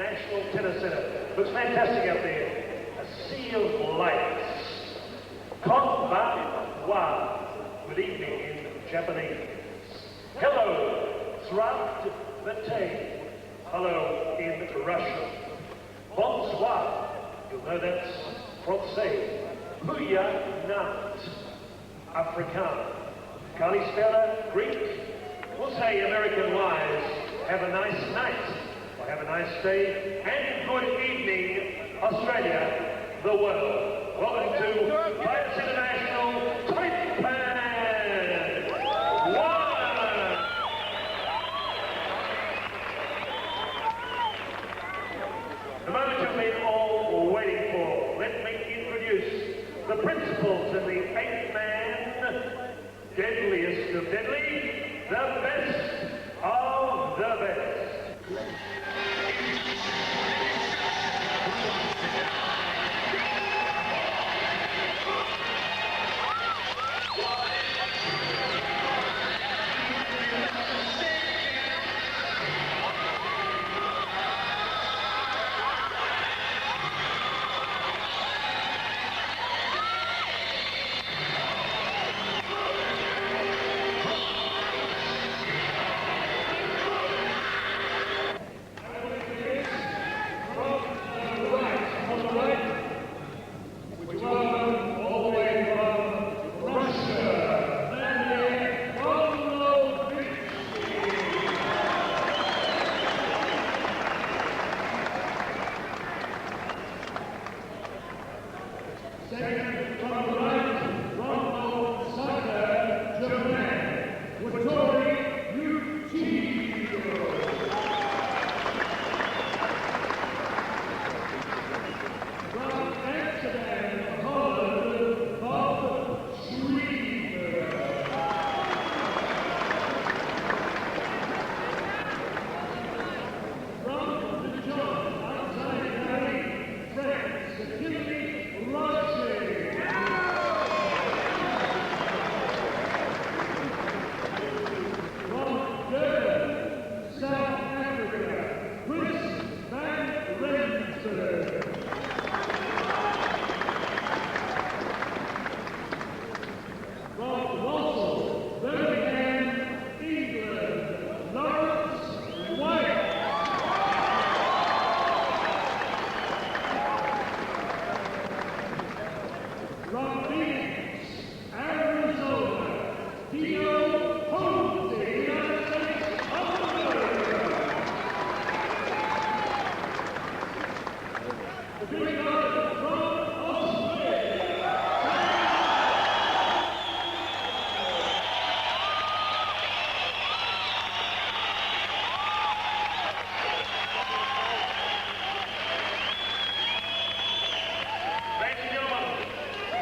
National Tennis Center. Looks fantastic out there. A sea of lights. Konbanwa. Good evening in Japanese. Hello, Zdravstvuyte. Hello in Russian. Bonsoir. You'll know that's Francais. Puya Nat. Afrikaans. Kalispera, Greek. We'll say American wise, have a nice night, or have a nice day, and good evening, Australia, the world. Welcome to Players International Taipan 1. The moment you've been all waiting for, let me introduce the principals in the 8-man deadliest of deadly, the best of the best.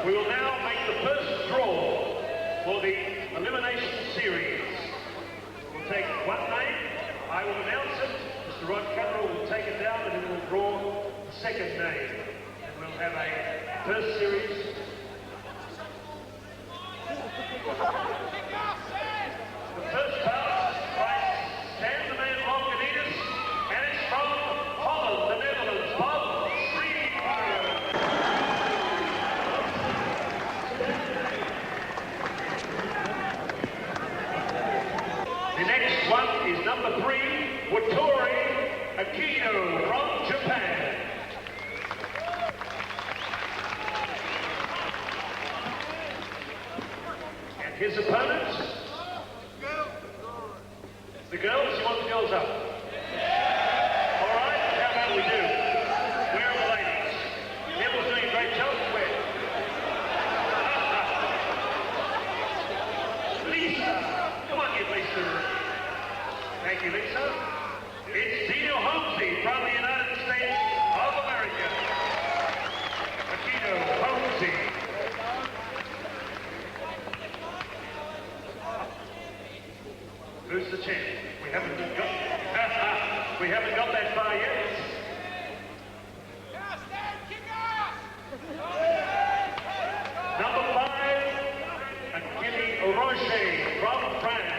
We will now make the first draw for the elimination series. We'll take one name, I will announce it, Mr. Rod Cutler will take it down, and then we'll draw the second name. And we'll have a first series. The first bout by Stan the Man Longinitas, and it's from Holland, the Netherlands, Bob Schreever. The next one is number 3, Watori Akino from Japan. And his opponent, the girls, you want the girls up? All right, how about we do? Where are the ladies? Neville's doing a great job. Where? Lisa! Come on, get Lisa. Thank you, Lisa. It's Dino Holmesy from the United States of America. Akino Holmesy. Who's the champ? We haven't got that far yet. Number 5, Akili Roche from France.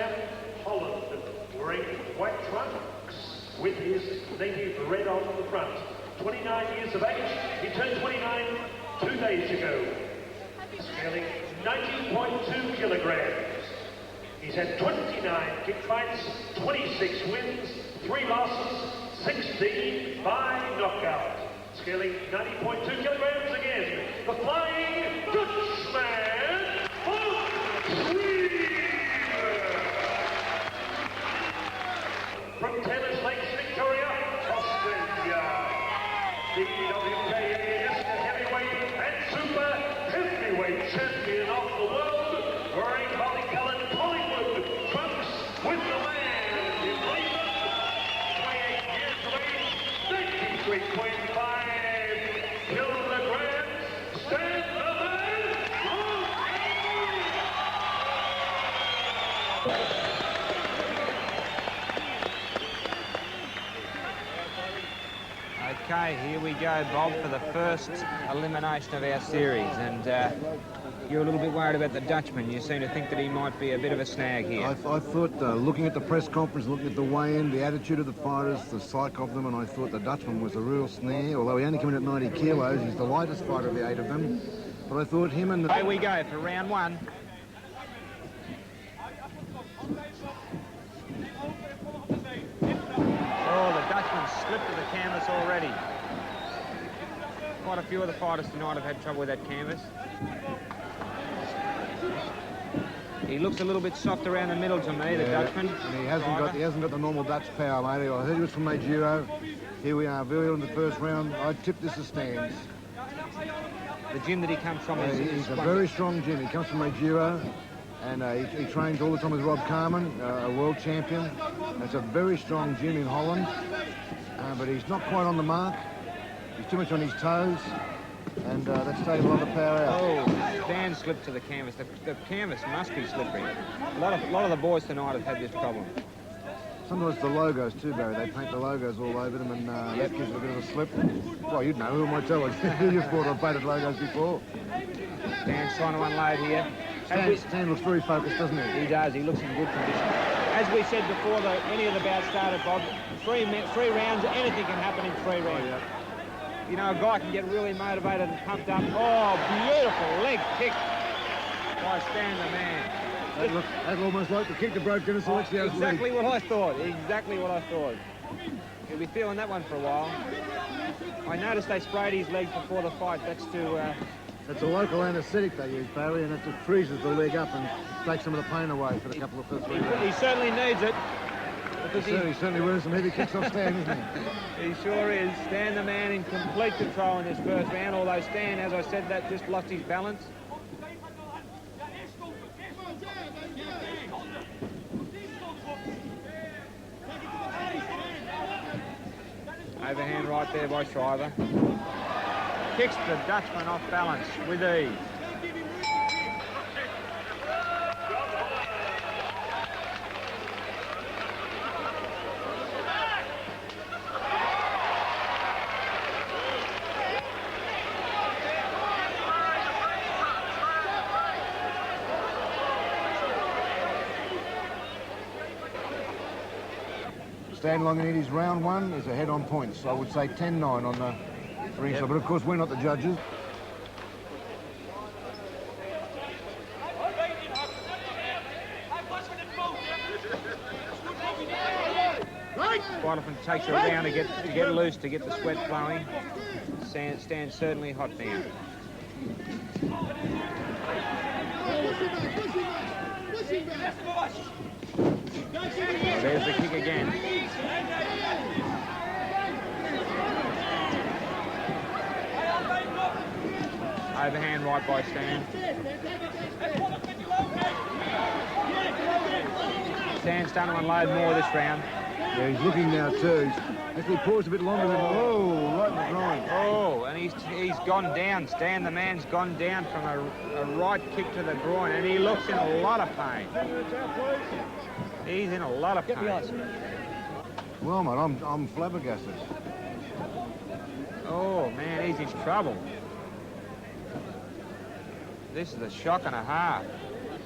Stan Holland, wearing white trunks with his native red on the front. 29 years of age. He turned 29 2 days ago. Scaling 90.2 kilograms. He's had 29 kick fights, 26 wins, 3 losses, 16 by knockout. Scaling 90.2 kilograms again. The Flying Dutchman, from Taylor's Lakes, Victoria, Australia. The WKA heavyweight and super heavyweight champion of the world, wearing multicolored Collingwood trunks with the land in Cleveland. 28 years of age, 93.5 kilograms. Stand the man, Okay, here we go, Bob, for the first elimination of our series. And you're a little bit worried about the Dutchman. You seem to think that he might be a bit of a snag here. I thought, looking at the press conference, looking at the weigh-in, the attitude of the fighters, the psyche of them, and I thought the Dutchman was a real snare. Although he only came in at 90 kilos, he's the lightest fighter of the 8 of them. But I thought him and... Here we go for round 1. Oh, the Dutchman slipped to the canvas already. Quite a few of the fighters tonight have had trouble with that canvas. He looks a little bit soft around the middle to me, the Dutchman. And he hasn't got the normal Dutch power, mate. I heard he was from Majuro. Here we are, very early in the first round. I tipped this as stands. The gym that he comes from is he's a very strong gym. He comes from Majuro. And he trains all the time with Rob Carmen, a world champion. It's a very strong gym in Holland, but he's not quite on the mark. He's too much on his toes, and that's taking a lot of power out. Oh, Stan slipped to the canvas. The canvas must be slippery. A lot of the boys tonight have had this problem. Sometimes the logos too, Barry. They paint the logos all over them, and that gives it a bit of a slip. Well, you'd know. Who am I telling? You've fought on painted logos before. Stan's trying to unload here. Stan looks very focused, doesn't he? He does. He looks in good condition. As we said before any of the bouts started, Bob, three rounds, anything can happen in 3 rounds. Oh, yeah. You know, a guy can get really motivated and pumped up. Oh, beautiful leg kick by Stan the man. That's almost like the kick that broke Dennis Alexio's leg. Exactly what I thought. Exactly what I thought. He'll be feeling that one for a while. I noticed they sprayed his leg before the fight. That's to... It's a local anaesthetic they use, Barry, and it just freezes the leg up and takes some of the pain away for a couple of first 3 rounds. He certainly needs it. He's certainly winning some heavy kicks off Stan, isn't he? He sure is. Stan the man in complete control in this first round, although Stan, as I said, that just lost his balance. Overhand right there by Shriver. Kicks the Dutchman off balance with ease. Stan Longanides round 1 is ahead on points. I would say 10-9 on the ringside, but of course we're not the judges. Quite often takes a round to get loose, to get the sweat flowing. Stan's certainly hot now. There's the kick again. Overhand right by Stan. Stan's starting to unload more this round. Yeah, he's looking now too. Actually paused a bit longer than... Oh, right in the groin. Oh, and he's gone down. Stan the man's gone down from a right kick to the groin, and he looks in a lot of pain. He's in a lot of pain. Well, mate, I'm flabbergasted. Oh, man, he's in trouble. This is a shock and a half.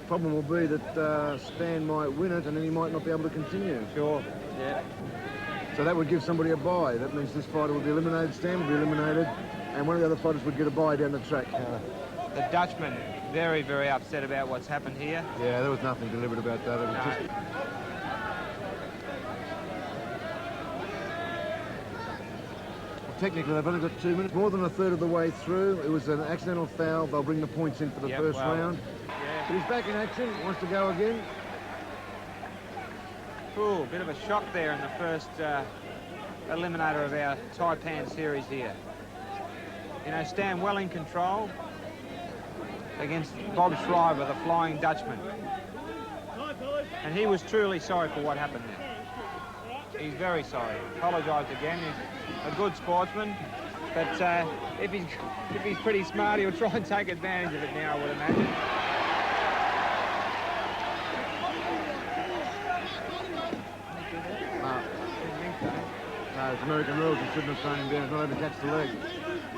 problem will be that Stan might win it and then he might not be able to continue. Sure, yeah. So that would give somebody a bye. That means this fighter would be eliminated, Stan would be eliminated, and one of the other fighters would get a bye down the track. The Dutchman, very, very upset about what's happened here. Yeah, there was nothing deliberate about that. It was just... Technically, they've only got 2 minutes, more than a third of the way through. It was an accidental foul. They'll bring the points in for the first round. Yeah. But he's back in action, wants to go again. Ooh, bit of a shock there in the first eliminator of our Taipan series here. You know, Stan well in control against Bob Schreiber, the Flying Dutchman. And he was truly sorry for what happened there. He's very sorry. Apologised again. He's a good sportsman, but if he's pretty smart, he'll try and take advantage of it now, I would imagine. No, it's American rules. He shouldn't have thrown him down. He's not able to catch the leg.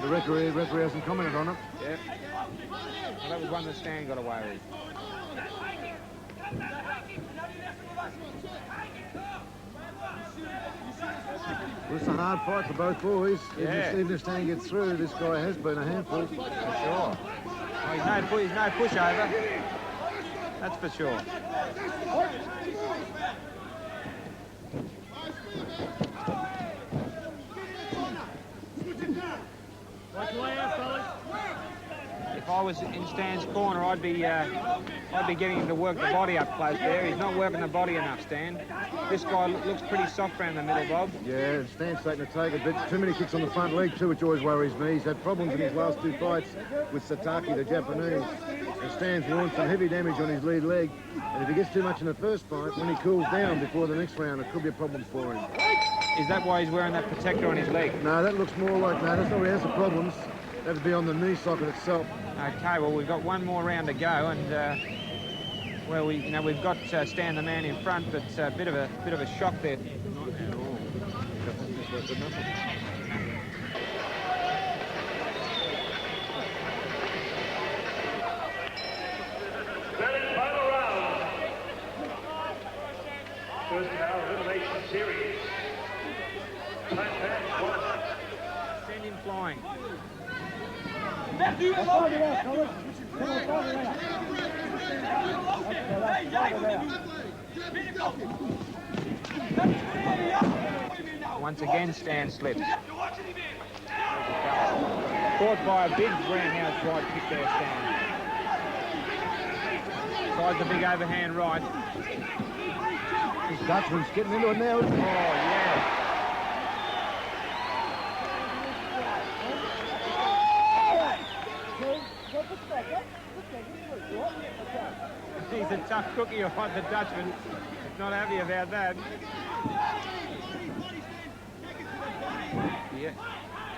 The referee hasn't commented on it. Yep. Well, that was one that Stan got away with. Well, it's a hard fight for both boys. Yeah. Even if Stan gets through, this guy has been a handful. For sure. Well, he's no pushover. That's for sure. If I was in Stan's corner, I'd be getting him to work the body up close there. He's not working the body enough, Stan. This guy looks pretty soft around the middle, Bob. Yeah, Stan's starting to take a bit too many kicks on the front leg too, which always worries me. He's had problems in his last 2 fights with Sataki, the Japanese. And Stan's launched some heavy damage on his lead leg. And if he gets too much in the first fight, when he cools down before the next round, it could be a problem for him. Is that why he's wearing that protector on his leg? No, that looks more like, no, that's not where he has the problems. That would be on the knee socket itself. Okay, well, we've got one more round to go, and well, we've got Stan the man in front, but a bit of a shock there. Not at all. Then final round. First in our elimination series. Taipan 1. Send him flying. Once again, Stan slips. Caught by a big roundhouse right kick there, Stan. Tries the big overhand right. This Dutchman's getting into it now. Oh, yeah. He's a tough cookie, all right, the Dutchman. Not happy about that. Yeah.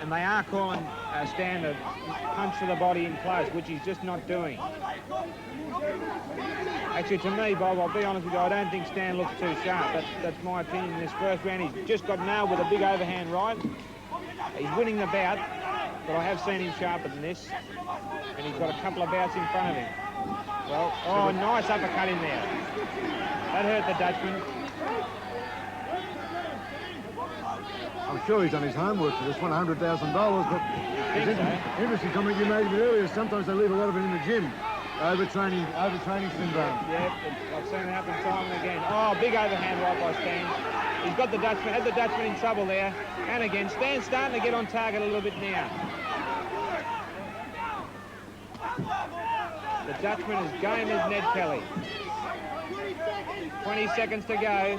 And they are calling Stan a punch to the body in close, which he's just not doing. Actually, to me, Bob, I'll be honest with you, I don't think Stan looks too sharp. That's my opinion in this first round. He's just got nailed with a big overhand right. He's winning the bout, but I have seen him sharper than this. And he's got a couple of bouts in front of him. Well, oh, nice uppercut in there. That hurt the Dutchman. I'm sure he's done his homework for this one, $100,000, but it's interesting comment you made a bit earlier. Sometimes they leave a lot of it in the gym. Overtraining syndrome. Yeah, I've seen it happen time and again. Oh, big overhand right by Stan. He's got the Dutchman, had the Dutchman in trouble there. And again, Stan's starting to get on target a little bit now. The Dutchman is game as Ned Kelly. 20 seconds to go.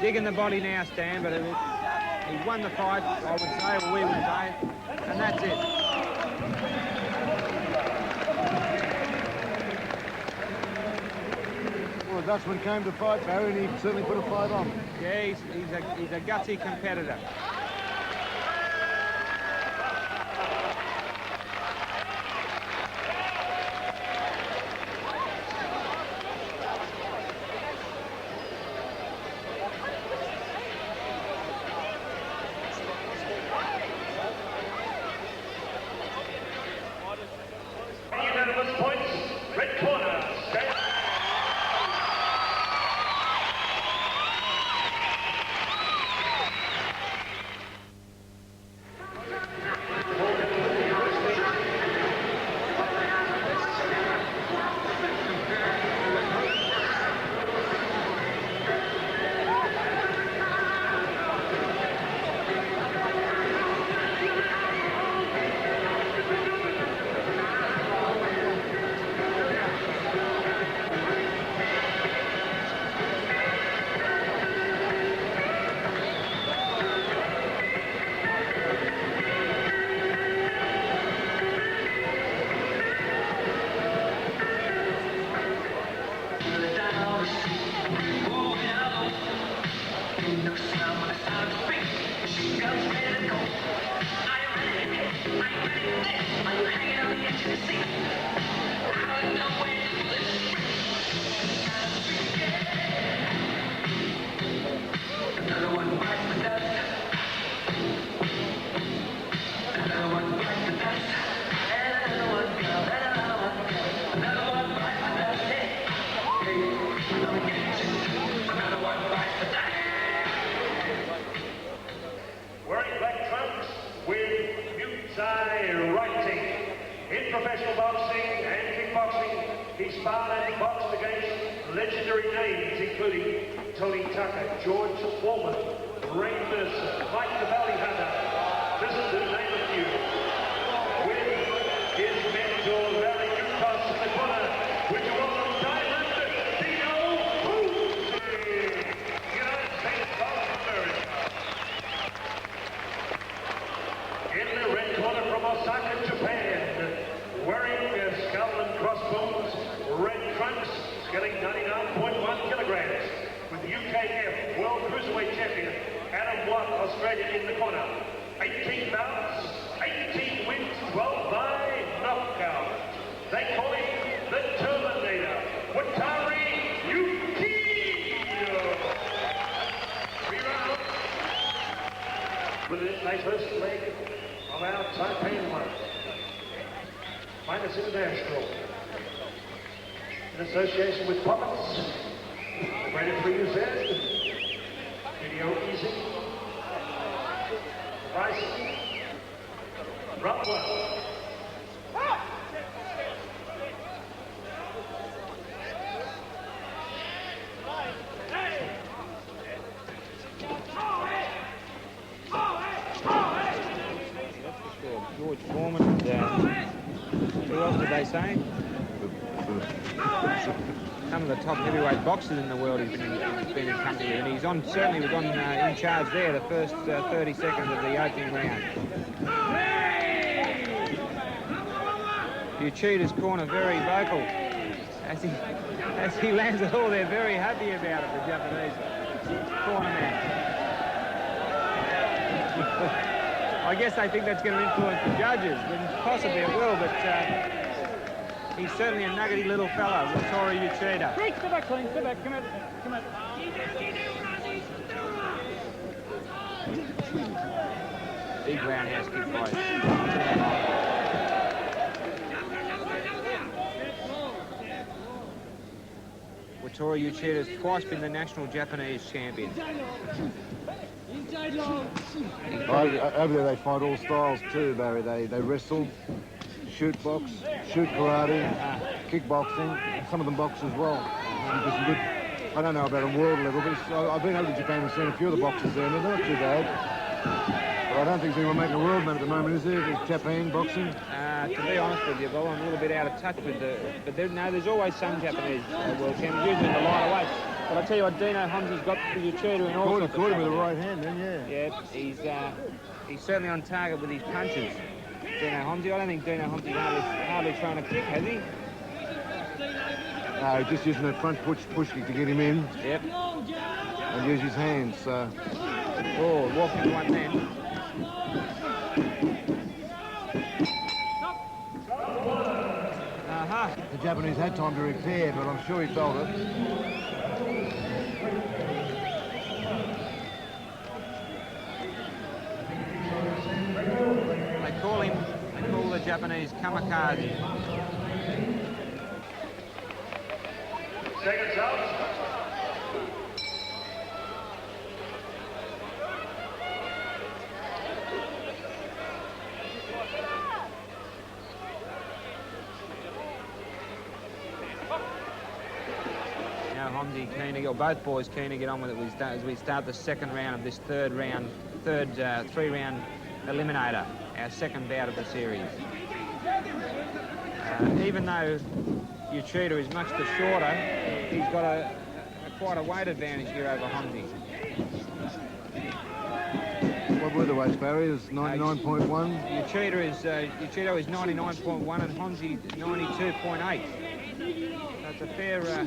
Digging the body now, Stan, but he won the fight, I would say, or we would say, and that's it. Well, the Dutchman came to fight, Barry, and he certainly put a fight on. Yeah, he's a gutsy competitor. Wearing black trunks with mute eye writing. In professional boxing and kickboxing, he sparred and boxed against legendary names including Tony Tucker, George Foreman, Ray Mercer, Mike the Valley Hunter. This is to name a few. With his mentor, Larry Yukos in the corner, would you welcome Diamond Dino Houston, United States of America. In the red corner from Osaka, Japan, wearing skull and crossbones, red trunks, scaling 99.1 kilograms, with UKF World Cruiserweight Champion Adam Watt, Australia, in the corner. 18 bouts, 18 wins, 12 by knockout. They call him the Terminator, Wataru Yukino. 3 rounds. With a first leg of our Taipan one. Minus International. In association with Poppets, rated for UZ, Video Easy, Pricing, Round 1. George Foreman and who else did they say? Some of the top heavyweight boxers in the world he's been in company with, and he's on, certainly was on in charge there the first 30 seconds of the opening round. Uchita's corner very vocal as he lands it all. They're very happy about it, the Japanese corner man. I guess they think that's going to influence the judges, and possibly it will, but he's certainly a nuggety little fellow, Wataru Uchita. Great, step back, Clean, step back, come out, come out. Big roundhouse kick by Wataru Uchita's twice been the national Japanese champion. Over there they fight all styles too, Barry. They wrestle, shoot box, shoot karate, kickboxing, and some of them box as well. There's some good, I don't know about a world level, but I've been over to Japan and seen a few of the boxers there, and they're not too bad. But I don't think anyone making a world man at the moment, is there? There's Japan boxing. To be honest with you, Bill, I'm a little bit out of touch with but there's always some Japanese world champions, usually in the lighter weight. But I tell you what, Dino Homsey's got the Uchita in all sorts of Caught him with the right hand then, yeah. Yeah, he's certainly on target with his punches. Dino Homsey, I don't think Dino Homsey hardly thrown a kick, has he? No, he's just using that front push kick to get him in. Yep. And use his hands. Oh, walked into one man. The Japanese had time to repair, but I'm sure he felt it. They call the Japanese kamikaze. Seconds out. Homsey keen to get, or both boys keen to get on with it as we start the second round of this three-round eliminator, our second bout of the series. Even though Uchita is much the shorter, he's got quite a weight advantage here over Homsey. What were the weights, Barry? Is 99.1? Uchita is 99.1 and Homsey 92.8. It's a fair bit.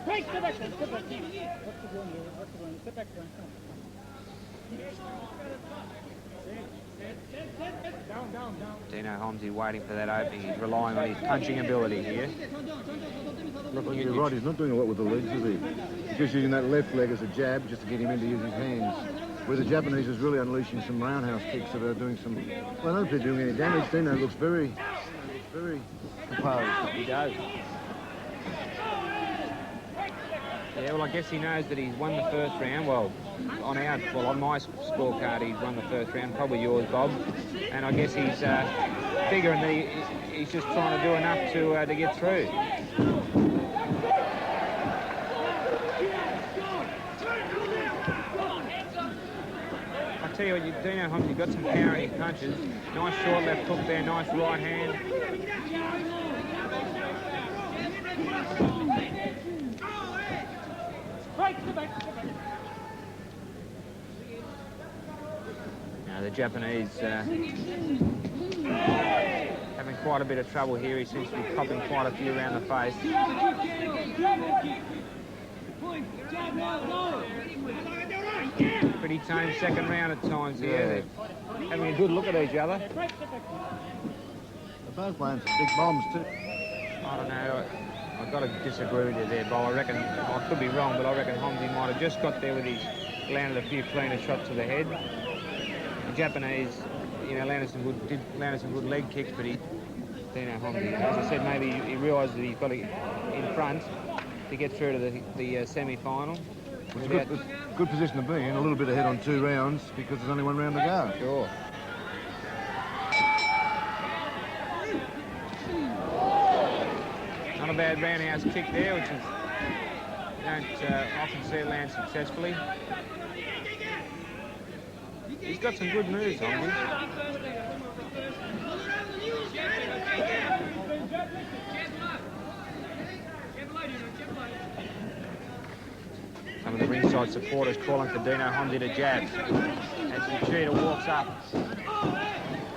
Great, step back, step back. What's the one? Step back, come on. Dino Homsey waiting for that opening. He's relying on his punching ability here. You're right, he's not doing a lot with the legs, is he? He's just using that left leg as a jab just to get him in to use his hands. Where the Japanese is really unleashing some roundhouse kicks that are doing some... Well, I don't know if they're doing any damage. Dino looks very composed. He does. Yeah, well, I guess he knows that he's won the first round. Well, on my scorecard, he's won the first round. Probably yours, Bob. And I guess he's figuring that he's just trying to do enough to get through. I tell you what, Dino Homsey got some power in his punches. Nice short left hook there, nice right hand. Now the Japanese having quite a bit of trouble here. He seems to be popping quite a few around the face. Pretty tame second round at times here. They're having a good look at each other. They're both playing some big bombs too. I don't know. I've got to disagree with you there, Bob. I reckon, I could be wrong, but I reckon Homsey might have just got there with his, landed a few cleaner shots to the head. The Japanese, you know, landed some good leg kicks, but Dino Homsey, as I said, maybe he realised that he's got to in front to get through to the semi-final. It's a good position to be in, a little bit ahead on 2 rounds because there's only 1 round to go. Sure. Not a bad roundhouse kick there, which is, you don't often see it land successfully. He's got some good moves on him. Some of the ringside supporters calling for Dino Homsey to jab as Uchida walks up.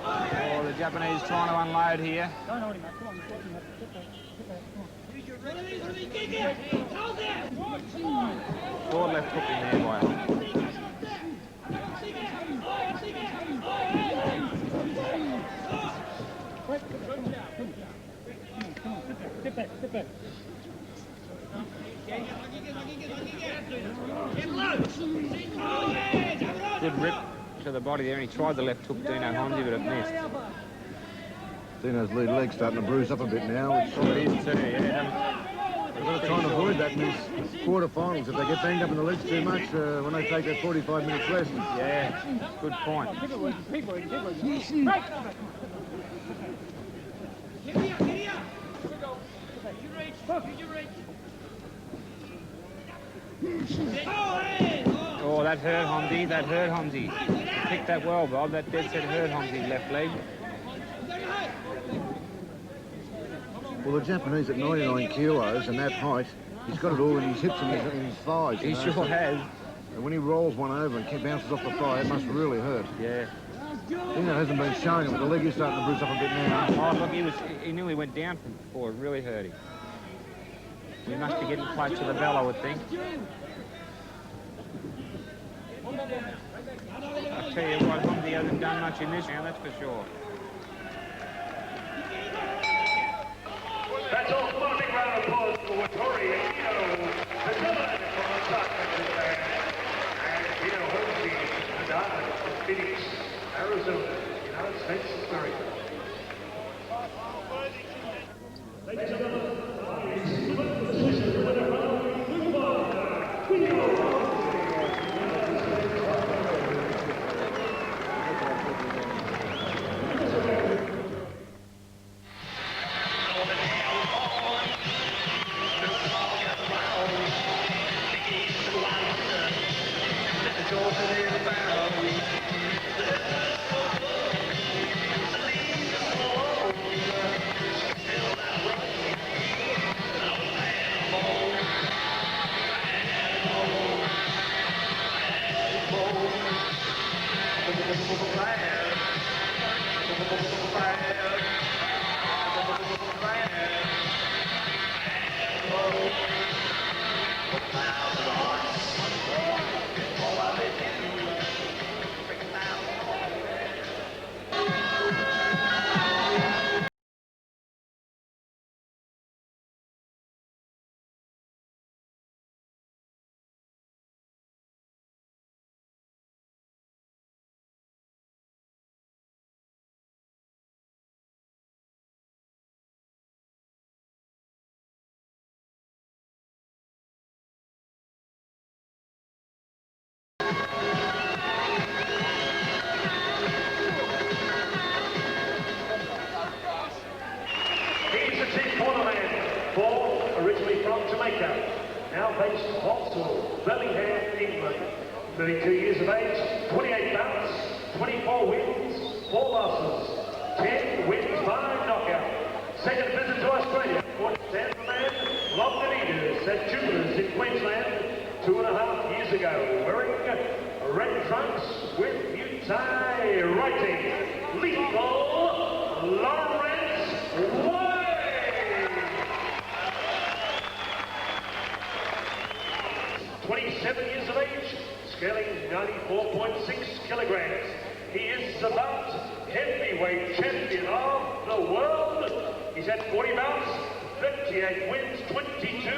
Oh, the Japanese trying to unload here. Short left hook in there by good rip to the body there, and he tried the left hook, Dino Homsey, but it missed. Dino's lead leg's starting to bruise up a bit now, which It is too, yeah. they've got to try and avoid that in these quarterfinals. If they get banged up in the legs too much, when they take that 45 minutes rest. Yeah, good point. Oh, that hurt Homsey, that hurt Homsey. You picked that well, Bob. That dead set hurt Homsey's left leg. Well, the Japanese at 99 kilos and that height, he's got it all in his hips and in his thighs. He sure has. And when he rolls one over and bounces off the thigh, it must really hurt. Yeah. Dino hasn't been showing it, but the leg is starting to bruise up a bit now. Oh, look, he nearly went down from before. It really hurt him. He must be getting close to the bell, I would think. I tell you what, Homsey hasn't done much in this round, that's for sure. That's all. Come on, a big round of applause for Wattori Akino, the dominant from the top of the band, and Dino Homsey, the dominant from Phoenix, Arizona, United States of America. Ladies and gentlemen, 32 years of age, 28 bouts, 24 wins, 4 losses, 10 wins by knockout. Second visit to Australia, stands the man Longinitas at Jupiter's in Queensland 2.5 years ago, wearing red trunks with Muay writing, Lethal Lawrence White. 27 years of age, scaling 94.6 kilograms. He is the bout heavyweight champion of the world. He's had 40 bouts, 38 wins, 22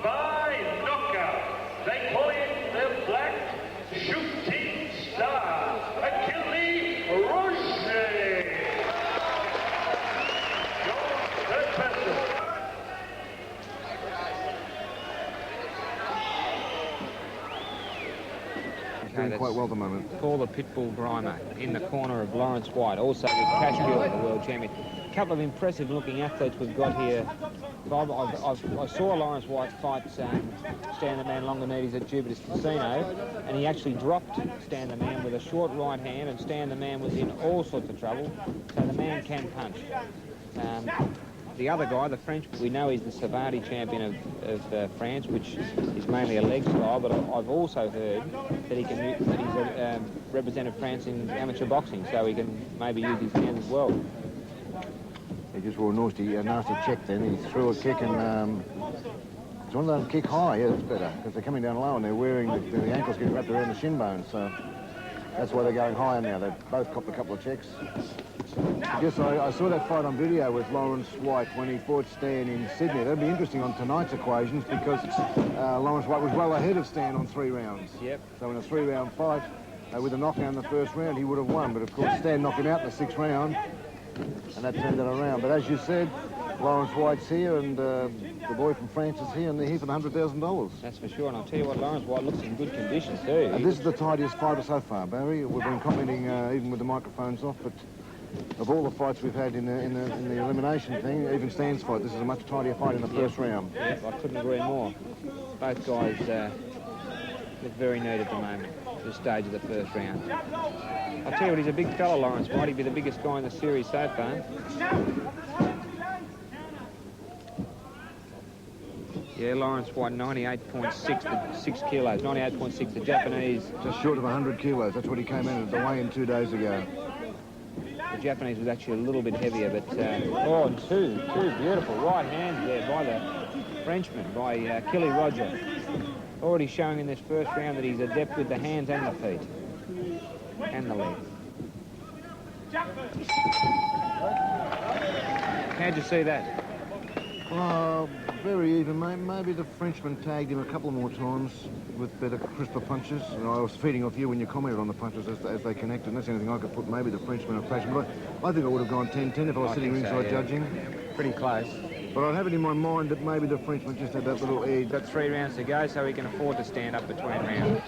by knockout. They call him the Black Shooting Star, Achille Rocher. Your third person. Doing quite well at the moment. Paul the Pitbull Grimer in the corner of Lawrence White, also with Cashgill, the world champion. A couple of impressive looking athletes we've got here. Bob, I saw Lawrence White fight Stan the Man Longinitas at Jupiter's Casino, and he actually dropped Stan the Man with a short right hand, and Stan the Man was in all sorts of trouble, so the man can punch. The other guy, the French, we know he's the Savate champion of France, which is mainly a leg style, but I've also heard that he's represented France in amateur boxing, so he can maybe use his hands as well. He just wore a nasty check then. He threw a kick and it's one of them kick high. Yeah, that's better, because they're coming down low and they're wearing, the ankles getting wrapped around the shin bones, so that's why they're going higher now. They've both copped a couple of checks. I saw that fight on video with Lawrence White when he fought Stan in Sydney. That'd be interesting on tonight's equations because Lawrence White was well ahead of Stan on 3 rounds. Yep. So in a 3-round fight, with a knockout in the first round, he would have won. But of course, Stan knocked him out in the 6th round, and that turned it around. But as you said, Lawrence White's here, and the boy from France is here, and they're here for the $100,000. That's for sure, and I'll tell you what, Lawrence White looks in good condition too. And this is the tidiest fighter so far, Barry. We've been commenting even with the microphones off, but of all the fights we've had in the elimination thing, even Stan's fight, this is a much tidier fight in the first round. Yep, I couldn't agree more. Both guys look very neat at the moment, at this stage of the first round. I'll tell you what, he's a big fella, Lawrence White. He'd be the biggest guy in the series so far. Yeah, Lawrence White, 98.6, 6 kilos, 98.6. The Japanese... Just short of 100 kilos. That's what he came in at the weigh-in 2 days ago. The Japanese was actually a little bit heavier, but two beautiful right hands there by the Frenchman, by Achille Rocher. Already showing in this first round that he's adept with the hands and the feet and the legs. How'd you see that? Very even, mate. Maybe the Frenchman tagged him a couple more times with better, crisper punches. And I was feeding off you when you commented on the punches as they connected. And that's anything I could put maybe the Frenchman a fraction. But I think I would have gone 10-10 if I was sitting ringside judging. Pretty close. But I'd have it in my mind that maybe the Frenchman just had that little edge. Got 3 rounds to go, so he can afford to stand up between rounds.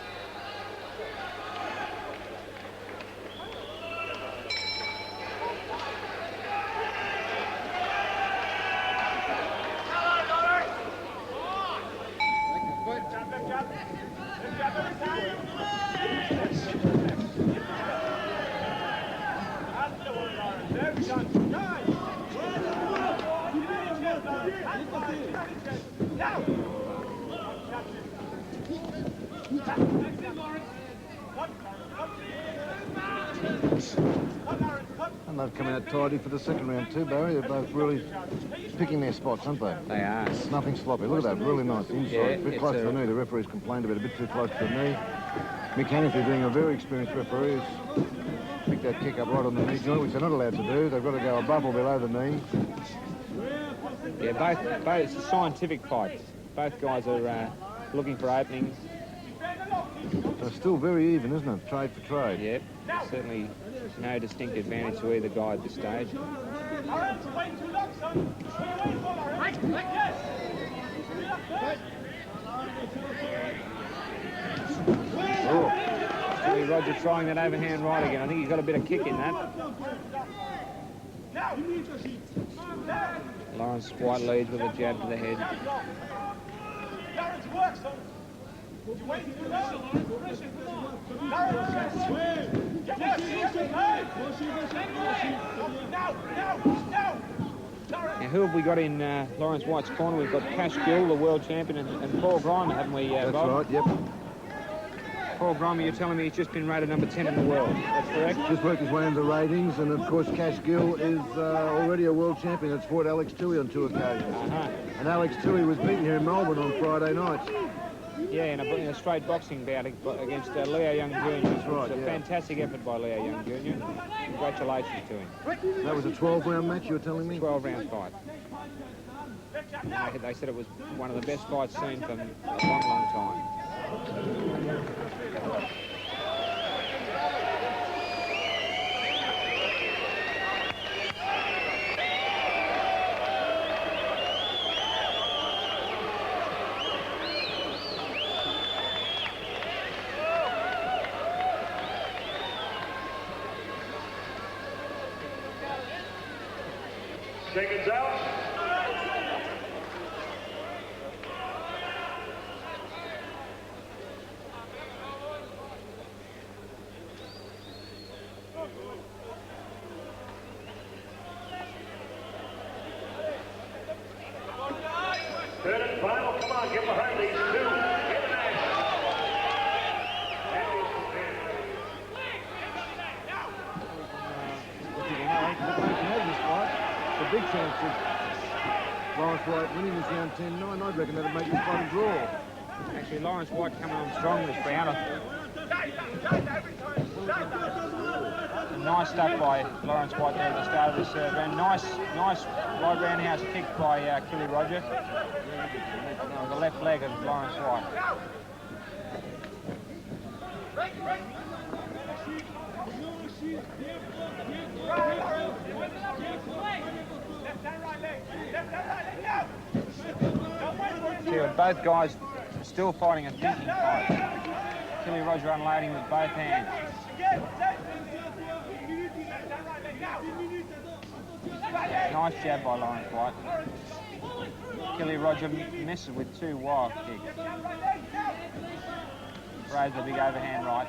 And they've come out tidy for the second round too, Barry. They're both really picking their spots, aren't they? They are. Nothing sloppy. Look at that, really nice inside. Yeah, a bit close to the knee. The referee's complained about a bit too close to the knee. Mick Hannifey, being a very experienced referee, has picked that kick up right on the knee joint, which they're not allowed to do. They've got to go above or below the knee. Yeah, both it's a scientific fight. Both guys are looking for openings. So it's still very even, isn't it? Trade for trade. Yep, certainly no distinct advantage to either guy at this stage. Stewie Roger trying that overhand right again. I think he's got a bit of kick in that. Lawrence White leads with a jab to the head. Now, who have we got in Lawrence White's corner? We've got Cash Gill, the world champion, and Paul Grimer, haven't we, That's Bob? right, yep. Paul Grimer, you're telling me he's just been rated number 10 in the world. That's correct? Just worked his way into the ratings, and of course Cash Gill is already a world champion. It's fought Alex Toohey on 2 occasions. And Alex Toohey was beaten here in Melbourne on Friday night. Yeah, in a straight boxing bout against Leo Young Jr. That's right, It's a yeah. fantastic effort by Leo Young Jr. Congratulations to him. That was a 12-round match, you were telling me? 12-round fight. They said it was one of the best fights seen for a long, long time. Seconds out. Third and final. Come on, get behind these two. Get an action. The big chance of Lawrence White winning this round 10-9. I'd reckon that'd make this fight a draw. Actually, Lawrence White coming on strong this round. Nice stuff by Lawrence White there at the start of this round. Nice right roundhouse kick by Killy Roger. The left leg of Lawrence White. See, with both guys still fighting a thinking fight. Killy Roger unloading with both hands. Nice jab by Lawrence White. Killy Roger misses with 2 wild kicks. Throws a big overhand right.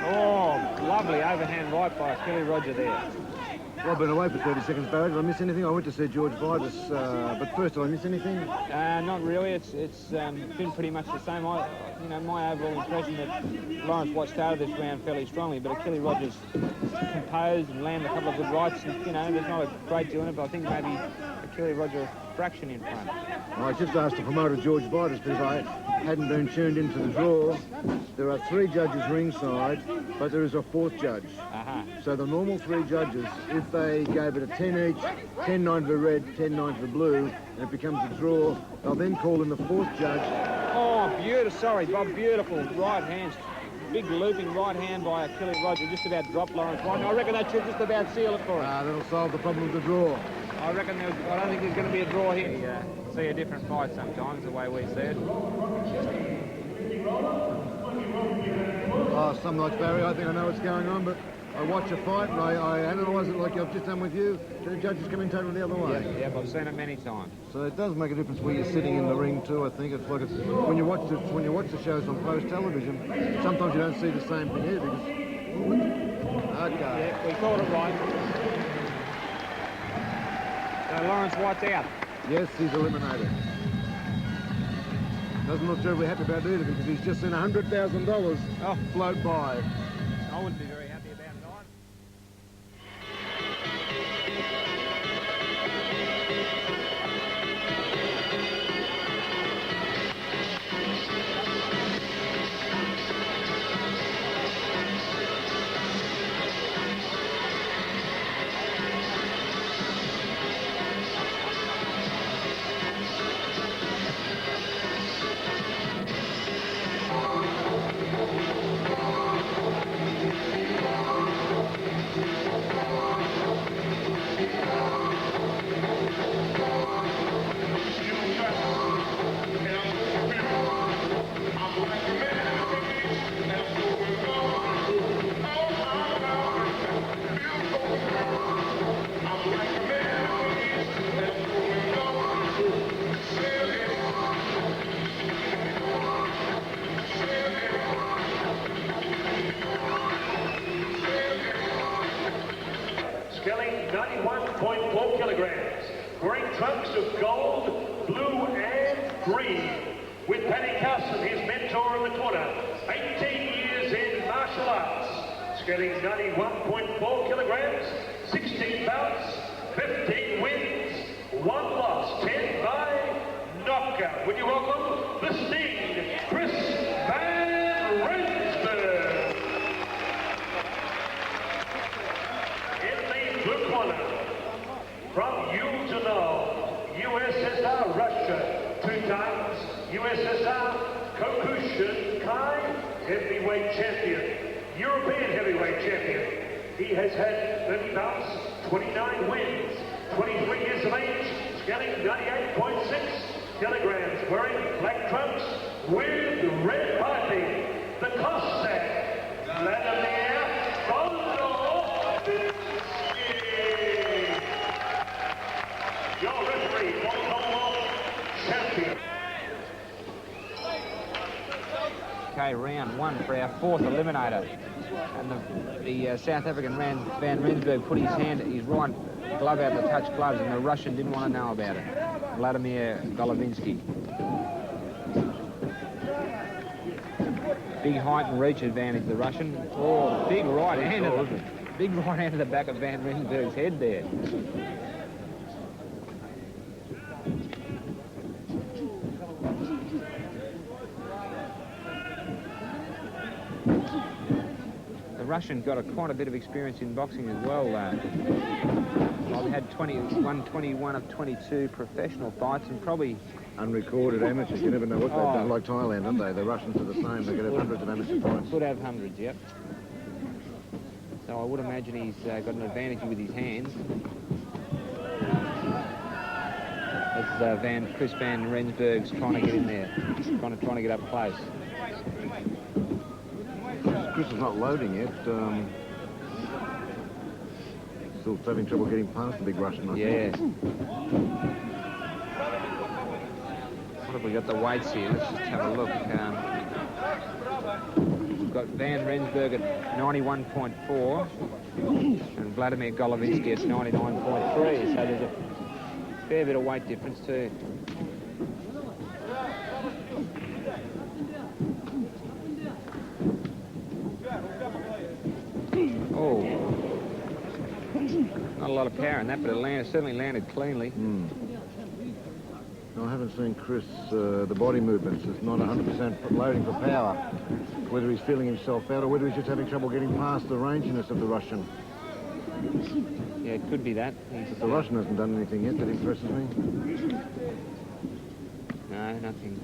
Oh, lovely overhand right by Killy Roger there. Well, I've been away for 30 seconds, Barry. Did I miss anything? I went to see George Vidas, but first, did I miss anything? Not really. It's been pretty much the same. My overall impression that Lawrence White started this round fairly strongly, but Killy Rogers composed and landed a couple of good rights. And, there's not a great deal in it, but I think maybe Killy Roger a fraction in front. I just asked the promoter, George Vidas, because I hadn't been tuned into the draw. There are 3 judges ringside, but there is a 4th judge. So the normal 3 judges, if they gave it a 10 each, 10-9 for the red, 10-9 for the blue, and it becomes a draw, they'll then call in the 4th judge. Oh, beautiful. Sorry, Bob. Beautiful right hand. Big looping right hand by Killy Roger. Just about dropped Lawrence White. I reckon that should just about seal it for him. That'll solve the problem of the draw. I reckon I don't think there's going to be a draw here. You see a different fight sometimes, the way we see it. Oh, some nights, Barry, I think I know what's going on, but I watch a fight and I analyse it like I've just done with you. The judges come in totally the other way. Yeah, I've seen it many times. So it does make a difference where you're sitting in the ring too. I think it's like when you watch the shows on post television, sometimes you don't see the same thing here because okay. Yeah, we called it right. So Lawrence White's out. Yes, he's eliminated. Doesn't look terribly happy about it either because he's just seen $100,000 float by. I wouldn't be very happy about it either. Tyson, his mentor in the corner. 18 years in martial arts. Getting 91.4 kilograms, 16 bouts, 15 wins, 1 loss, 10 by knockout. Would you welcome the Sting, Chris Van Rensburg. In the blue corner, from Yuzhno, USSR, Russia, 2 times USSR Kyokushinkai heavyweight champion. European heavyweight champion. He has had 30 bouts, 29 wins, 23 years of age, scaling 98.6 kilograms, wearing black trunks with red piping. The Cossack, Vladimir Golovinsky. Your referee, Commonwealth champion. Okay, round 1 for our 4th eliminator. And the South African Van Rensburg put his right glove out to touch gloves, and the Russian didn't want to know about it. Vladimir Golovinsky. Big height and reach advantage, the Russian. Oh, big right hand to the back of Van Rensburg's head there. The Russian got quite a bit of experience in boxing as well. I've had 21 of 22 professional fights, and probably Unrecorded amateurs. You never know what they've done. Like Thailand, aren't they? The Russians are the same. They could have hundreds of amateur fights. Could have hundreds, yep. So I would imagine he's got an advantage with his hands. As Chris Van Rensburg's trying to get in there, trying to get up close. Chris is not loading yet. Still having trouble getting past the big Russian, I think. What have we got the weights here? Let's just have a look. We've got Van Rensburg at 91.4 and Vladimir Golovinsky at 99.3. So there's a fair bit of weight difference too. Oh, not a lot of power in that, but it certainly landed cleanly. No, I haven't seen Chris, the body movements. It's not 100% loading for power. Whether he's feeling himself out or whether he's just having trouble getting past the ranginess of the Russian. Yeah, it could be that. The Russian hasn't done anything yet that impresses me. No, nothing.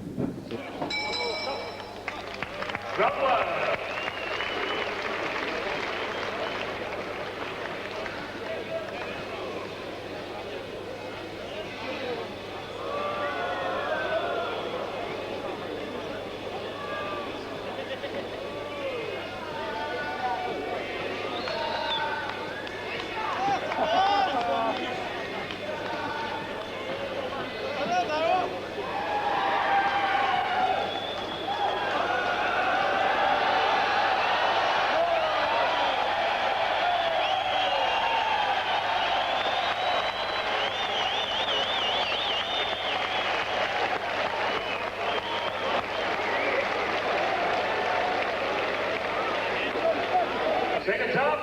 Second top,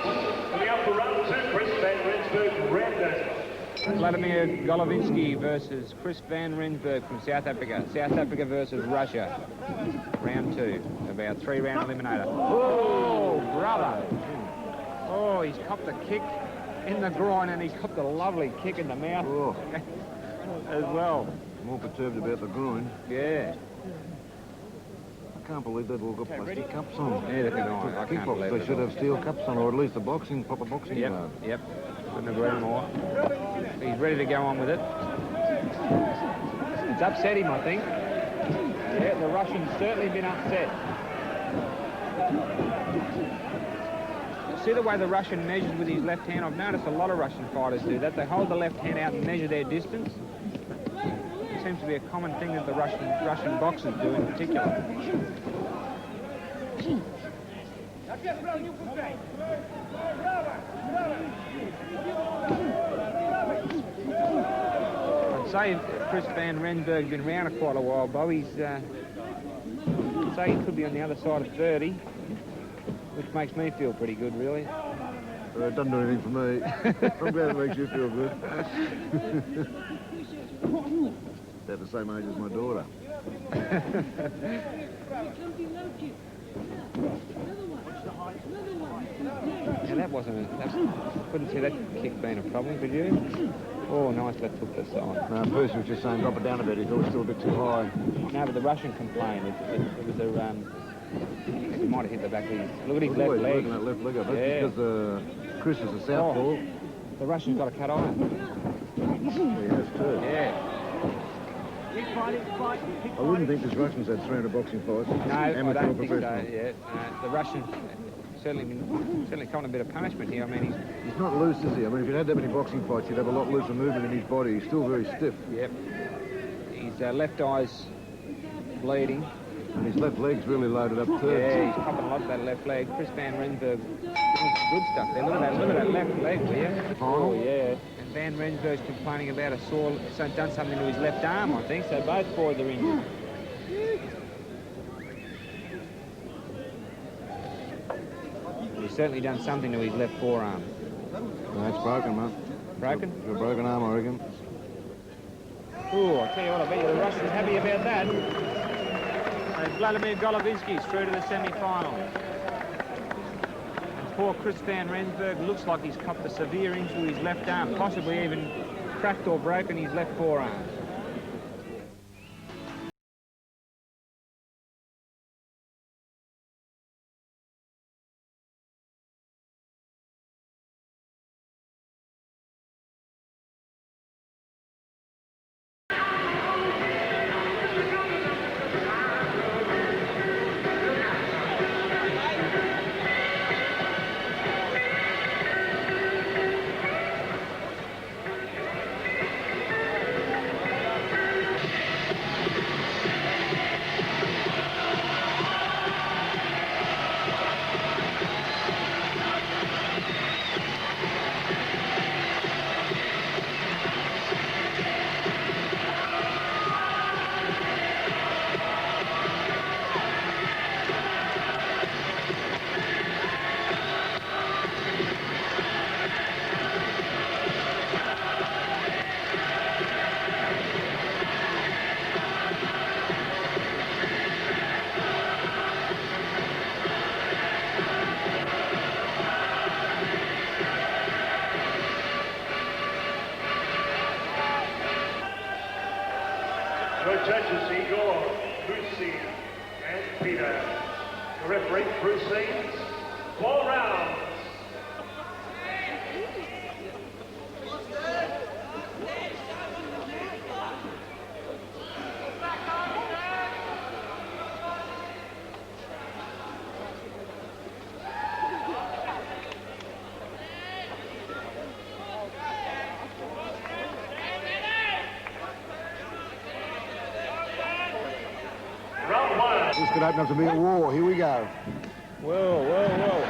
coming up for round 2, Chris Van Rensburg, Randon. Vladimir Golovinsky versus Chris Van Rensburg from South Africa. South Africa versus Russia. Round 2, about 3-round eliminator. Oh, brother. Oh, he's copped a kick in the groin and he's copped a lovely kick in the mouth as well. More perturbed about the groin. Yeah. I can't believe they've all got plastic cups on. Neither can I. I can't believe They should have steel cups on, or at least a proper boxing glove. Yep. Couldn't agree more. He's ready to go on with it. It's upset him, I think. Yeah, the Russian's certainly been upset. See the way the Russian measures with his left hand? I've noticed a lot of Russian fighters do that. They hold the left hand out and measure their distance. It seems to be a common thing that the Russian boxers do in particular. I'd say Chris Van Rensburg's been around quite a while, Bo. He's say. He could be on the other side of 30, which makes me feel pretty good, really. It doesn't do anything for me. I'm glad it makes you feel good. About the same age as my daughter. Yeah, that wasn't couldn't see that kick being a problem, could you? Oh, nice left hook to the side. No, Percy was just saying drop it down a bit. He thought it was still a bit too high. No, but the Russian complained. It was a, he might have hit the back of his... Look at his left leg. That left leg up. That's Yeah. because Chris is a southpaw. Oh, the Russian's got a cut eye. He has too. Yeah. I wouldn't think this Russian's had 300 boxing fights. No, I Amateur don't or think so. professional. Yeah. The Russian certainly coming a bit of punishment here. I mean, He's not loose, is he? I mean, if he'd had that many boxing fights, he'd have a lot looser movement in his body. He's still very stiff. Yep. His left eye's bleeding. And his left leg's really loaded up too. Yeah, he's popping a lot of that left leg. Chris Van Rensburg doing some good stuff there. Look at that left leg, will you? Oh, yeah. And Van Rensburg's complaining about a sore, done something to his left arm, I think, so both boys are injured. He's certainly done something to his left forearm. No, it's broken, mate. Broken? It's a broken arm, I reckon. Oh, I tell you what, I bet you the Russians happy about that. And Vladimir Golovinsky's through to the semi-final. And poor Chris Van Rensburg looks like he's copped a severe injury to his left arm, possibly even cracked or broken his left forearm. Your judges, Igor, Lucy, and Peter. The referee proceeds. 4 rounds. Round 1. This could open up to be a war. Here we go. Whoa, whoa, whoa.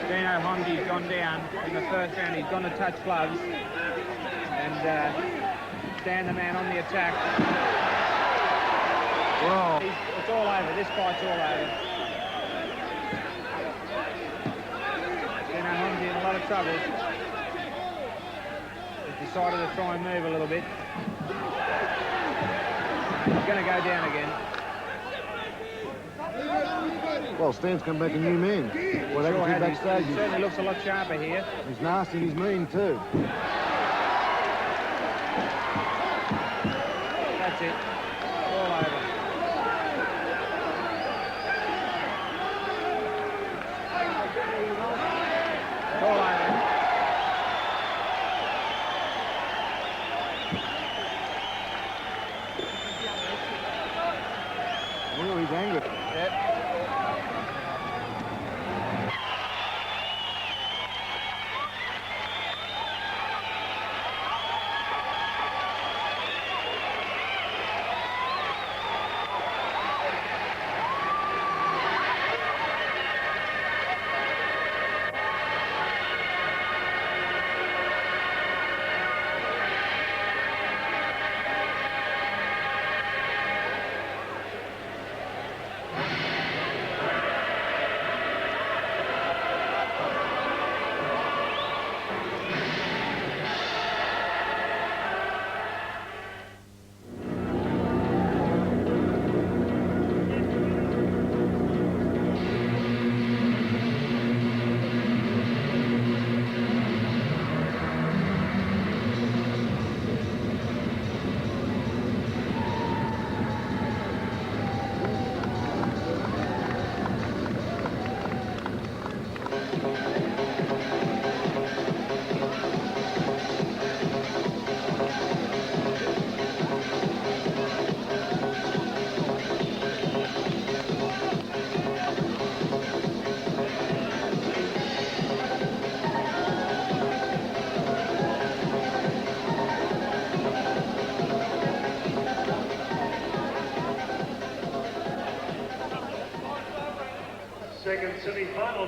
Dino Hondi's gone down in the first round. He's gone to touch gloves. And Stan the man on the attack. Whoa. It's all over. This fight's all over. Dino Hondi in a lot of trouble. He's decided to try and move a little bit. He's going to go down again. Well, Stan's come back a new man. Well, they can see backstage. He certainly looks a lot sharper here. He's nasty and he's mean too. That's it. All over. All over. Oh, he's angry. Yep.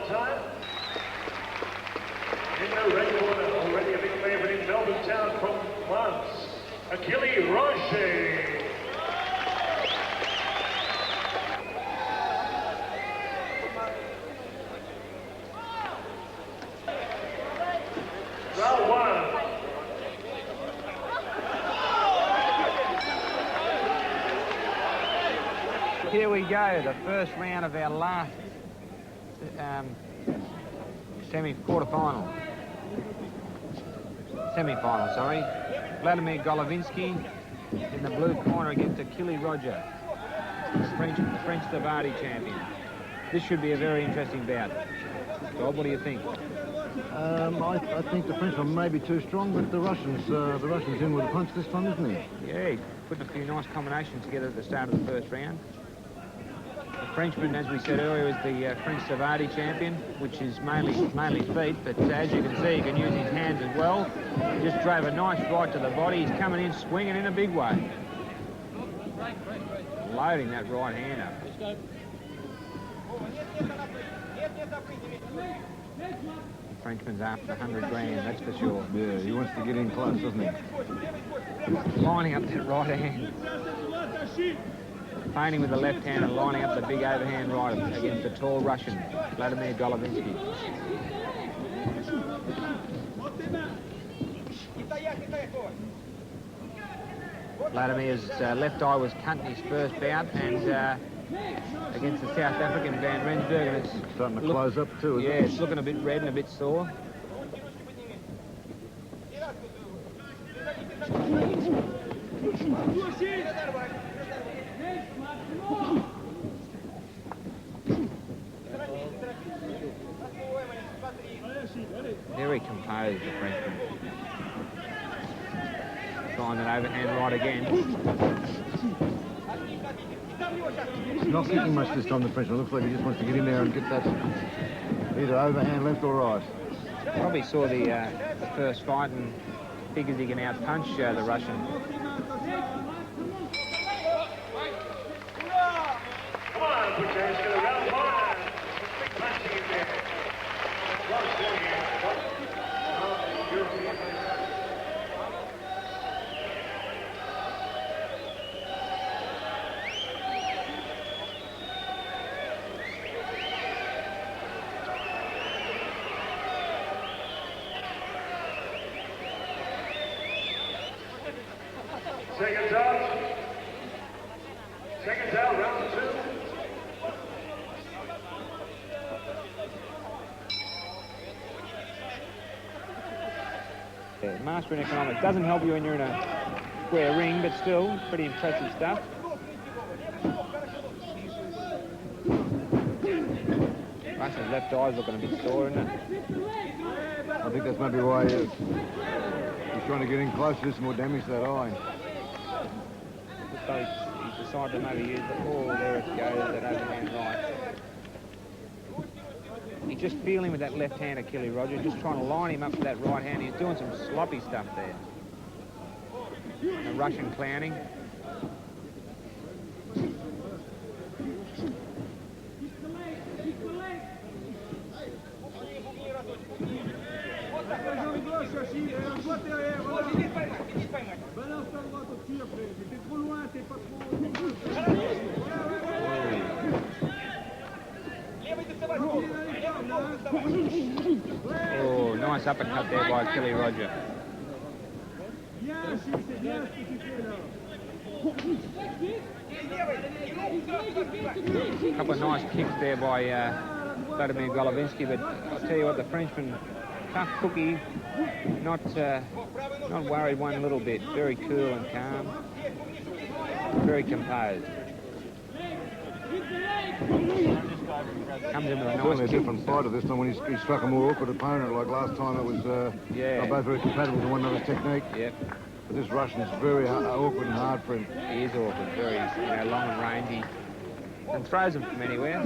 final time. In the red corner, already a big favourite in Melbourne Town from France, Achille Roger. Round one. Here we go, the first round of our last semi-final, sorry. Vladimir Golovinsky in the blue corner against Achille Roger, the French Savate champion. This should be a very interesting bout. Bob, what do you think? I think the Frenchman may be too strong, but the Russian's in with a punch this time, isn't he? Yeah, he's putting a few nice combinations together at the start of the first round. The Frenchman, as we said earlier, is the French Savate champion, which is mainly feet, but as you can see, he can use his hands as well. He just drove a nice right to the body. He's coming in swinging in a big way. Loading that right hand up. The Frenchman's after 100 grand, that's for sure. Yeah, he wants to get in close, doesn't he? Lining up that right hand. Feinting with the left hand and lining up the big overhand right against the tall Russian, Vladimir Golovinsky. Vladimir's left eye was cut in his first bout, and against the South African Van Rensburg, and it's starting to close up too, isn't it? Yeah, it's looking a bit red and a bit sore. Very composed, the Frenchman. Trying that overhand right again. Not kicking much this time, the Frenchman. Looks like he just wants to get in there and get that either overhand left or right. Probably saw the first fight and figures he can out-punch the Russian. Come on, put your hands together, round one. Big punching in there. Seconds out, round two. Yeah, mastering economics doesn't help you when you're in a square ring, but still pretty impressive stuff. Russian's left eye's looking a bit sore, isn't it? I think that's maybe why he's trying to get in close to do some more damage to that eye. So he's decided to maybe use the there it goes, that overhand right. He's just feeling with that left hand, Achille Roger, just trying to line him up with that right hand. He's doing some sloppy stuff there. The Russian clowning. Oh, nice uppercut there by Achille Roger. A couple of nice kicks there by Vladimir Golovinsky, but I'll tell you what, the Frenchman, tough cookie, not worried one little bit, very cool and calm, very composed. Comes in with a nice Certainly kick. a different fighter this time when he struck a more awkward opponent. Like last time, it was yeah. both very compatible to one another's technique. Yep. But this Russian's very awkward and hard for him. He is awkward, very long and rangy, and throws him from anywhere.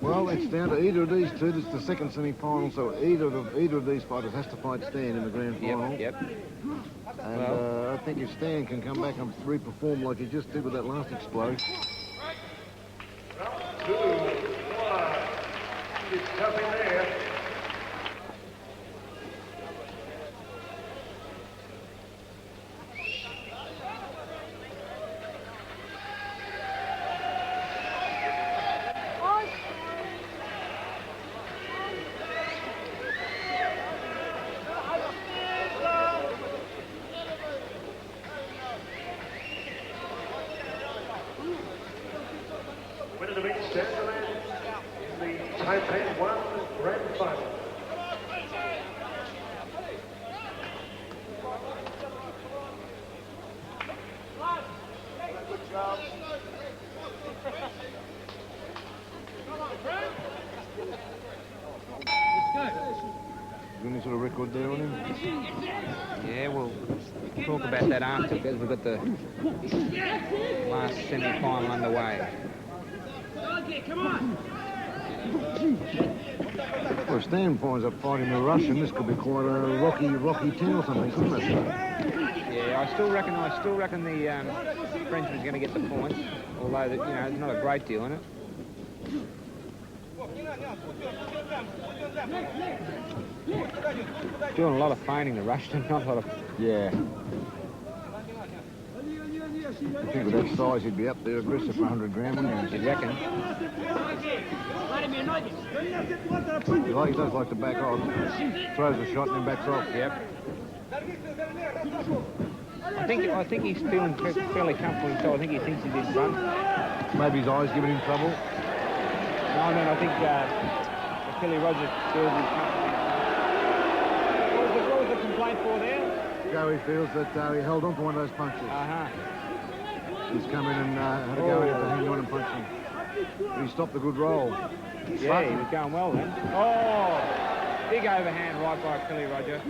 Well, it's down to either of these two. This is the second semi-final, so either of these fighters has to fight Stan in the grand final. Yep. And I think if Stan can come back and re-perform like he just did with that last explosion. It's tough in there. Winner to beat Sanderland in the Taipan 1 Grand Final. Any sort of record there on him? Yeah, we'll talk about that after because we've got the last semi-final underway. Well, if Stan finds up fighting the Russian, this could be quite a rocky 10 or something, couldn't it? Yeah, I still reckon the Frenchman's going to get the points, although there's not a great deal in it. Doing a lot of feigning, the Russian, not a lot of... Yeah. I think with that size, he'd be up there aggressive for 100 gram, wouldn't he? You'd reckon. He does like to back off. Throws a shot and then backs off. Yep. I think he's feeling fairly comfortable, so I think he thinks he's in front. Maybe his eyes giving him trouble. No, I think Achille Rogers feels he's comfortable. What was the complaint for there? Joey feels that he held on for one of those punches. He's come in and had a go at him to hang on and punch him. But he stopped the good roll. Yeah, he was going well then. Oh, big overhand right by Achille Roger.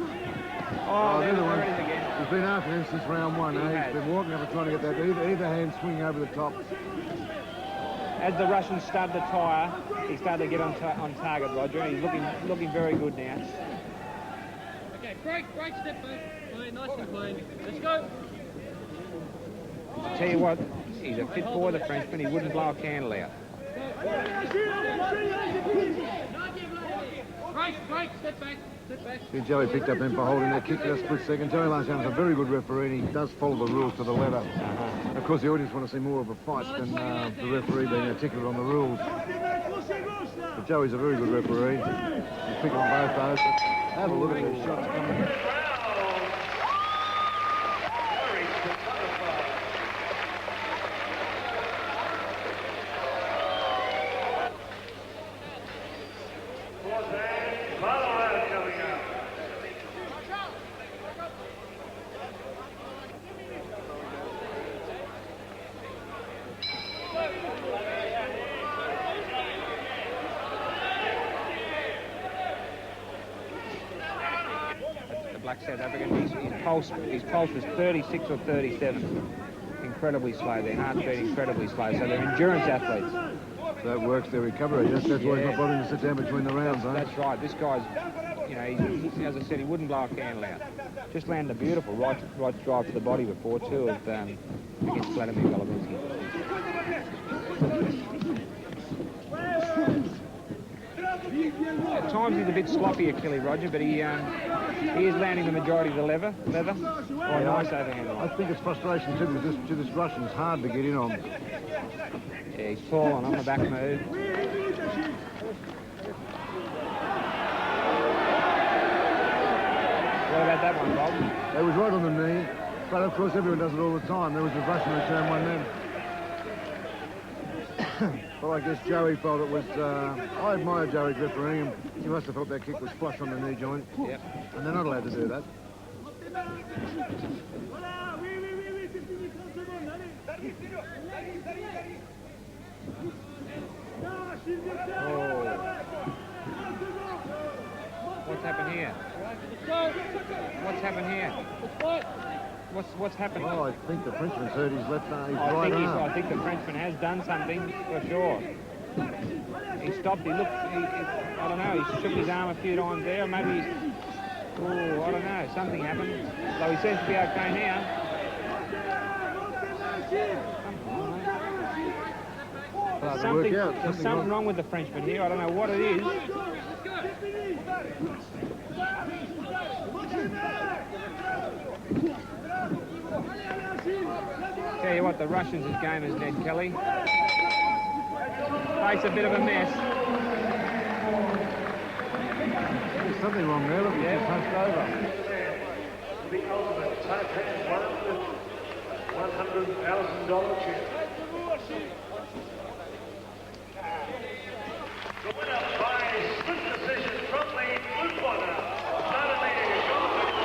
Oh, there's the one again. He's been after him since round one. He's been walking up and trying to get that either hand swing over the top. As the Russians started to tire, he started to get on target, Roger, and he's looking very good now. Okay, break, step back. Clean, nice and clean. Let's go. I tell you what, he's a fit boy, the Frenchman. He wouldn't blow a candle out. Break, step back. See, Joey picked up him for holding that kick for a split second. Joey Lansdowne's a very good referee, and he does follow the rules to the letter. Of course, the audience want to see more of a fight than the referee being articulate on the rules. But Joey's a very good referee. He's picking on both those. Have a look at these shots coming. South African. His pulse was 36 or 37. Incredibly slow. Their heart beat incredibly slow. So they're endurance athletes. That works their recovery. That's why he's not bothering to sit down between the rounds, That's right. This guy's, as I said, he wouldn't blow a candle out. Just landed a beautiful right drive to the body before too against Vladimir Golubinsky. At times he's a bit sloppy, Achille Roger, but he is landing the majority of the leather. Nice overhand. I think it's frustration too because this Russian is hard to get in on. Yeah, he's tall on the back move. What about that one, Bob? It was right on the knee, but of course everyone does it all the time. There was a Russian return one then. Well, I guess Joey felt it was... I admire Joey's refereeing. He must have felt that kick was flush on the knee joint. Yep. And they're not allowed to do that. Oh. What's happened here? What's happened here? What's happened? Oh, I think the Frenchman's hurt his left arm, his right arm. I think the Frenchman has done something for sure. He stopped. He looked. I don't know. He shook his arm a few times there. Maybe he's. Oh, I don't know. Something happened. Though he seems to be okay now. Hard to work out. There's something wrong with the Frenchman here. I don't know what it is. Tell you what, the Russians' game is Ned Kelly. Makes a bit of a mess. There's something wrong there. Look, he's punched over. The ultimate Taipan $100,000 check. The winner by split decision from the blue corner, Vladimir Golovinsky.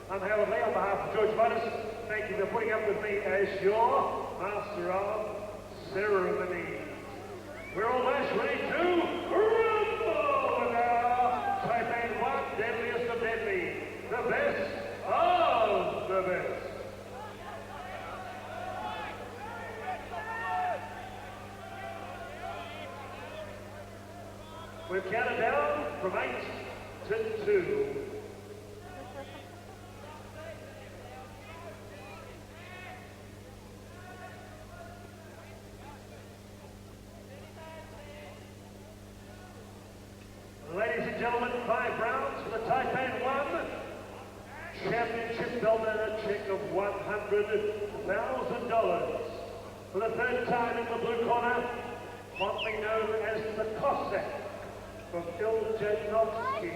I'm Howard Lee on behalf of George Midas. Thank you for putting up with me as your master of ceremony. We're almost ready to rumble with our Taipan 1 deadliest of deadly, the best of the best. We've counted down from 8 to 2. Ladies and gentlemen, 5 rounds for the Taipan 1 championship belt and a check of $100,000. For the third time in the blue corner, fondly known as the Cossack from Iljanovsky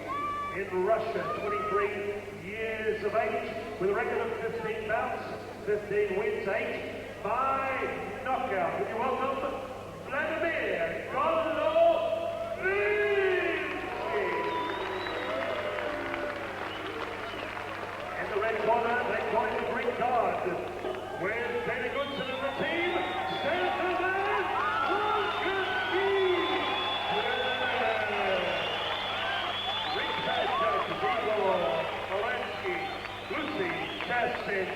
in Russia, 23 years of age, with a record of 15 bouts, 15 wins, 8 by knockout. Would you welcome Vladimir Golovinsky? In the red corner, they call him the Greek God. Where's Dana Goodson and the team? Stefan Volkanovski! Rick Padgett, Igor Olansky, Lucy, Chastin,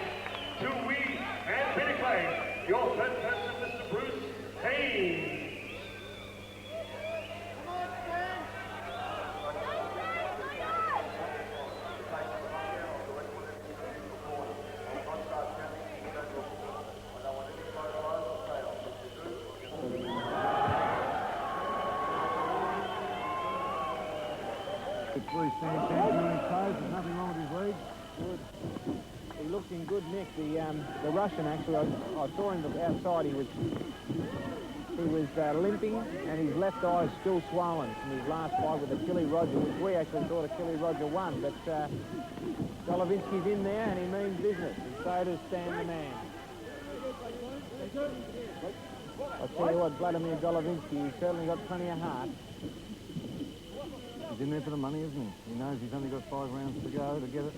Tui, and Penny Clay. Your third person, Mr. Bruce Haynes. He's standing on his toes. There's nothing wrong with his legs. Good. He looked in good nick. The Russian, actually, I saw him outside. He was limping, and his left eye is still swollen from his last fight with Achille Roger, which we actually thought Achille Roger won. But Golovinsky's in there, and he means business. And so does Stan the Man. I'll tell you what, Vladimir Golovinsky, he's certainly got plenty of heart. He's in there for the money, isn't he? He knows he's only got 5 rounds to go to get it.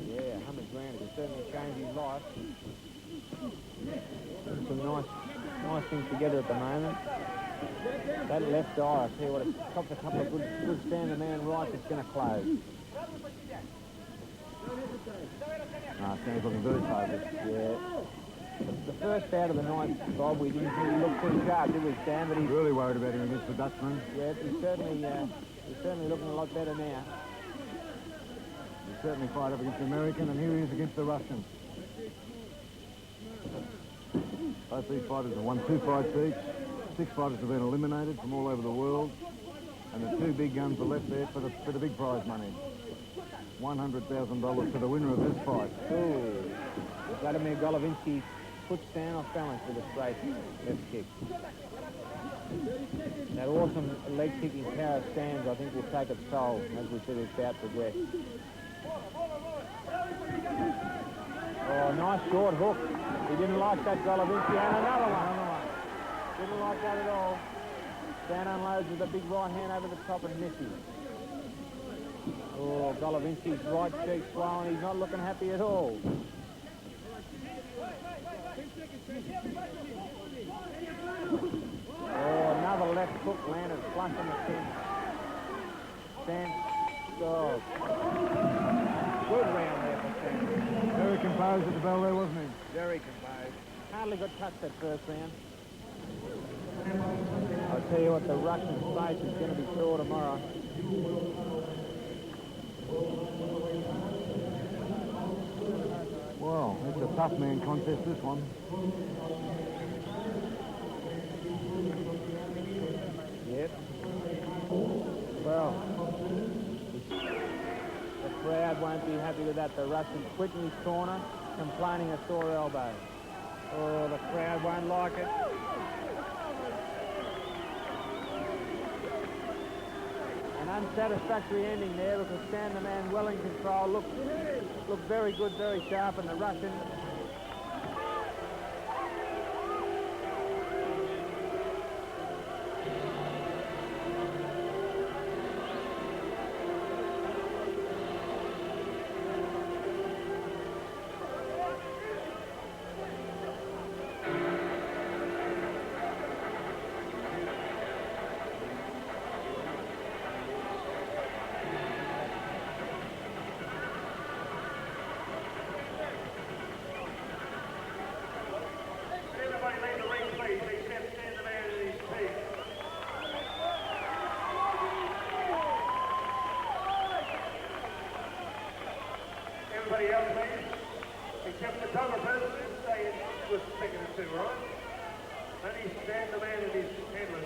Yeah, 100 grand could certainly change his life. Some nice things together at the moment. That left eye, I tell you what, it's copped a couple of good stand the man right, it's going to close. Stan's looking very focused. Yeah. The first bout of the night, Bob, we didn't really look pretty sharp, did we, Stan? But he's Really worried about him against the Dutchman. yeah, he's certainly looking a lot better now. He's certainly fight up against the American, and here he is against the Russian. Both these fighters have won 2 fights each. 6 fighters have been eliminated from all over the world. And the 2 big guns are left there for the big prize money. $100,000 for the winner of this fight. Ooh. Vladimir Golovinsky puts Stan off balance with a straight left kick. That awesome leg-kicking power of Stan's, I think, will take its toll as we see this bout progress. Oh, nice short hook. He didn't like that, Golovinsky, and another one. Didn't like that at all. Stan unloads with a big right hand over the top and misses. Oh, Golovinsky's right cheek swollen. He's not looking happy at all. Oh, another left hook landed flush on the chin. Stan, oh, good round there for Stan. Very composed at the bell there, wasn't he? Very composed. Hardly got touched that first round. I'll tell you what, the Russian face is going to be sore tomorrow. Well, it's a tough man contest, this one. Yep. Well, the crowd won't be happy with that. The Russian's quit in his corner, complaining a sore elbow. Oh, the crowd won't like it. An unsatisfactory ending there because Stan the man well in control. Looked very good, very sharp, and the Russian Everybody leave the ring, please, except Stan the man and his team. Everybody else, please, except the photographers, stay in with a second or two, all right? Only Stan the man and his handlers